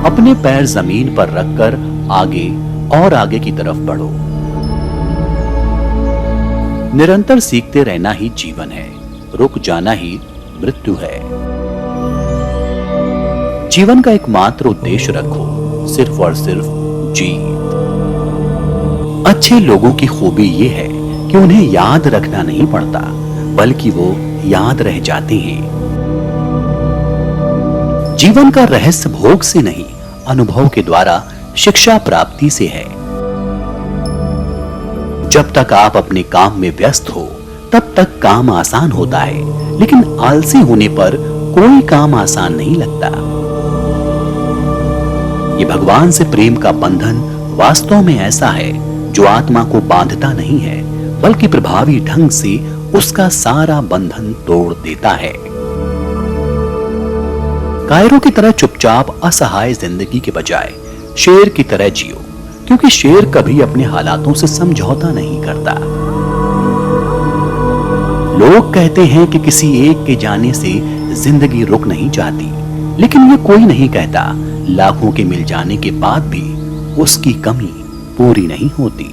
अपने पैर जमीन पर रखकर आगे और आगे की तरफ बढ़ो। निरंतर सीखते रहना ही जीवन है, रुक जाना ही मृत्यु है। जीवन का एकमात्र उद्देश्य रखो, सिर्फ और सिर्फ जीत। अच्छे लोगों की खूबी ये है कि उन्हें याद रखना नहीं पड़ता, बल्कि वो याद रह जाते हैं। जीवन का रहस्य भोग से नहीं, अनुभव के द्वारा शिक्षा प्राप्ति से है। जब तक आप अपने काम में व्यस्त हो, तब तक काम आसान होता है, लेकिन आलसी होने पर कोई काम आसान नहीं लगता। ये भगवान से प्रेम का बंधन वास्तव में ऐसा है जो आत्मा को बांधता नहीं है, बल्कि प्रभावी ढंग से उसका सारा बंधन तोड़ देता है। कायरों की तरह चुपचाप असहाय जिंदगी के बजाय शेर की तरह जियो, क्योंकि शेर कभी अपने हालातों से समझौता नहीं करता। लोग कहते हैं कि किसी एक के जाने से जिंदगी रुक नहीं जाती, लेकिन ये कोई नहीं कहता लाखों के मिल जाने के बाद भी उसकी कमी पूरी नहीं होती।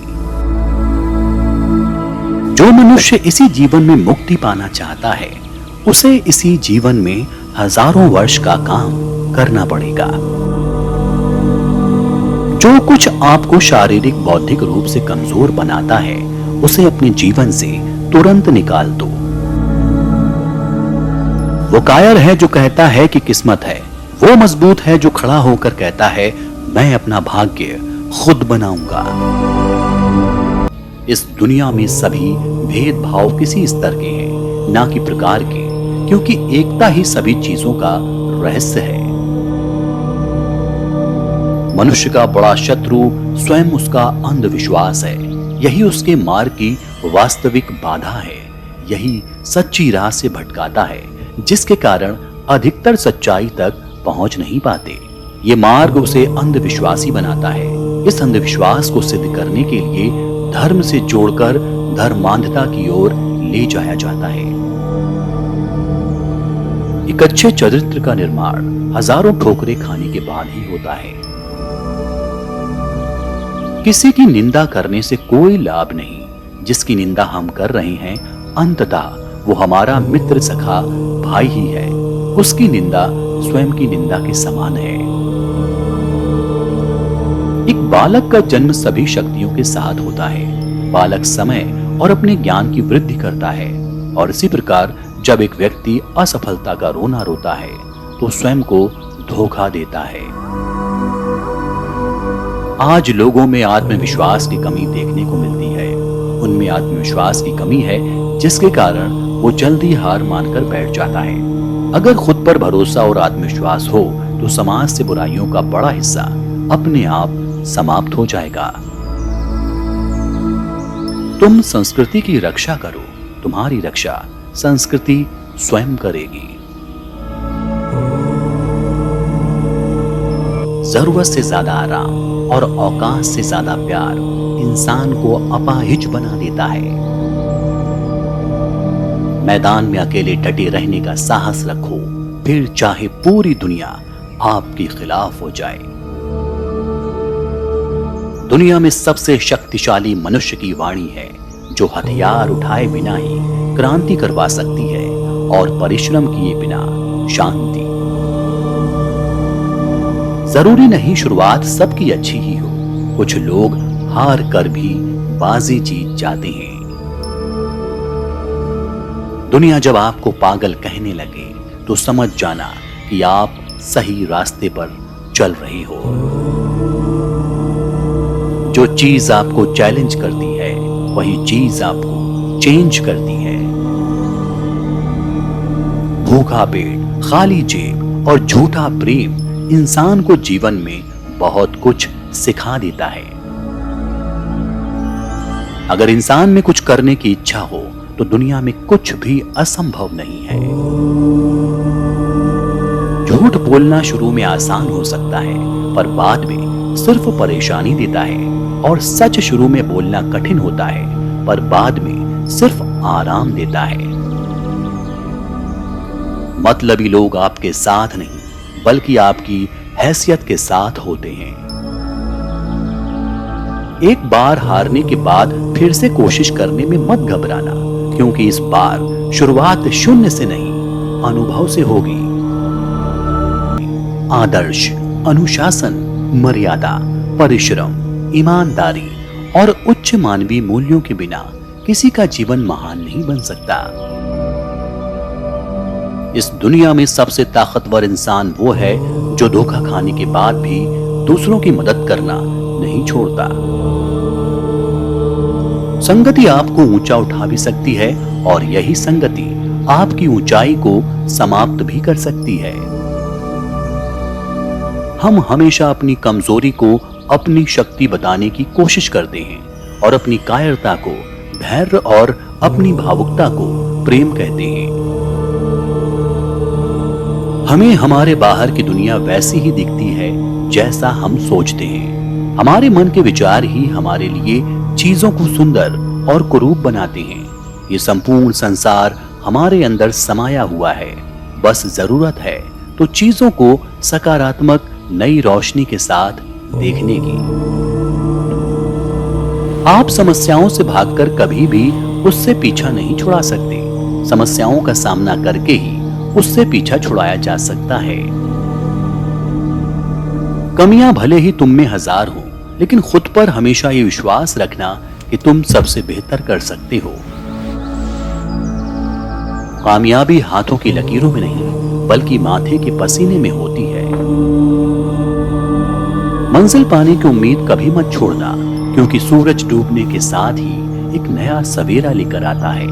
जो मनुष्य इसी जीवन में मुक्ति पाना चाहता है, उसे इसी जीवन में हजारों वर्ष का काम करना पड़ेगा। जो कुछ आपको शारीरिक बौद्धिक रूप से कमजोर बनाता है, उसे अपने जीवन से तुरंत निकाल दो। वो कायर है जो कहता है कि किस्मत है, वो मजबूत है जो खड़ा होकर कहता है मैं अपना भाग्य खुद बनाऊंगा। इस दुनिया में सभी भेदभाव किसी स्तर के हैं, ना कि प्रकार के, क्योंकि एकता ही सभी चीजों का रहस्य है। मनुष्य का बड़ा शत्रु स्वयं उसका अंधविश्वास है। यही उसके मार्ग की वास्तविक बाधा है, यही सच्ची राह से भटकाता है, जिसके कारण अधिकतर सच्चाई तक पहुंच नहीं पाते। ये मार्ग उसे अंधविश्वासी बनाता है। इस अंधविश्वास को सिद्ध करने के लिए धर्म से जोड़कर धर्मांधता की ओर ले जाया जाता है। एक अच्छे चरित्र का निर्माण हजारों ठोकरें खाने के बाद ही होता है। किसी की निंदा करने से कोई लाभ नहीं। जिसकी निंदा हम कर रहे हैं, अंततः वो हमारा मित्र सखा भाई ही है। उसकी निंदा स्वयं की निंदा के समान है। एक बालक का जन्म सभी शक्तियों के साथ होता है। बालक समय और अपने ज्ञान की वृद्धि करता है, और इसी प्रकार जब एक व्यक्ति असफलता का रोना रोता है, तो स्वयं को धोखा देता है। आज लोगों में आत्मविश्वास की कमी देखने को मिलती है। उनमें आत्मविश्वास की कमी है, जिसके कारण वो जल्दी हार मानकर बैठ जाता है। अगर खुद पर भरोसा और आत्मविश्वास हो, तो समाज से बुराइयों का बड़ा हिस्सा अपने आप समाप्त हो जाएगा। तुम संस्कृति की रक्षा करो, तुम्हारी रक्षा संस्कृति स्वयं करेगी। जरूरत से ज्यादा आराम और औकात से ज्यादा प्यार इंसान को अपाहिज बना देता है। मैदान में अकेले डटे रहने का साहस रखो, फिर चाहे पूरी दुनिया आपके खिलाफ हो जाए। दुनिया में सबसे शक्तिशाली मनुष्य की वाणी है, जो हथियार उठाए बिना ही क्रांति करवा सकती है और परिश्रम किए बिना शांति। जरूरी नहीं शुरुआत सबकी अच्छी ही हो। कुछ लोग हार कर भी बाजी जीत जाते हैं। दुनिया जब आपको पागल कहने लगे, तो समझ जाना कि आप सही रास्ते पर चल रहे हो। जो चीज आपको चैलेंज करती है, वही चीज आपको चेंज करती है। भूखा पेट, खाली जेब और झूठा प्रेम इंसान को जीवन में बहुत कुछ सिखा देता है। अगर इंसान में कुछ करने की इच्छा हो, तो दुनिया में कुछ भी असंभव नहीं है। झूठ बोलना शुरू में आसान हो सकता है, पर बाद में सिर्फ परेशानी देता है। और सच शुरू में बोलना कठिन होता है, पर बाद में सिर्फ आराम देता है। मतलबी लोग आपके साथ नहीं, बल्कि आपकी हैसियत के साथ होते हैं। एक बार हारने के बाद फिर से कोशिश करने में मत घबराना, क्योंकि इस बार शुरुआत शून्य से नहीं, अनुभव से होगी। आदर्श, अनुशासन, मर्यादा, परिश्रम, ईमानदारी और उच्च मानवीय मूल्यों के बिना किसी का जीवन महान नहीं बन सकता। इस दुनिया में सबसे ताकतवर इंसान वो है जो धोखा खाने के बाद भी दूसरों की मदद करना नहीं छोड़ता। संगति आपको ऊंचा उठा भी सकती है और यही संगति आपकी ऊंचाई को समाप्त भी कर सकती है। हम हमेशा अपनी कमजोरी को अपनी शक्ति बताने की कोशिश करते हैं और अपनी कायरता को धैर्य और अपनी भावुकता को प्रेम कहते हैं। हमें हमारे बाहर की दुनिया वैसी ही दिखती है जैसा हम सोचते हैं। हमारे मन के विचार ही हमारे लिए चीजों को सुंदर और कुरूप बनाते हैं। ये संपूर्ण संसार हमारे अंदर समाया हुआ है। बस जरूरत है तो चीजों को सकारात्मक नई रोशनी के साथ देखने की। आप समस्याओं से भागकर कभी भी उससे पीछा नहीं छुड़ा सकते। समस्याओं का सामना करके ही उससे पीछा छुड़ाया जा सकता है। कमियां भले ही तुम में हजार हो, लेकिन खुद पर हमेशा ये विश्वास रखना कि तुम सबसे बेहतर कर सकते हो। कामयाबी हाथों की लकीरों में नहीं, बल्कि माथे के पसीने में होती है। मंजिल पाने की उम्मीद कभी मत छोड़ना, क्योंकि सूरज डूबने के साथ ही एक नया सवेरा लेकर आता है।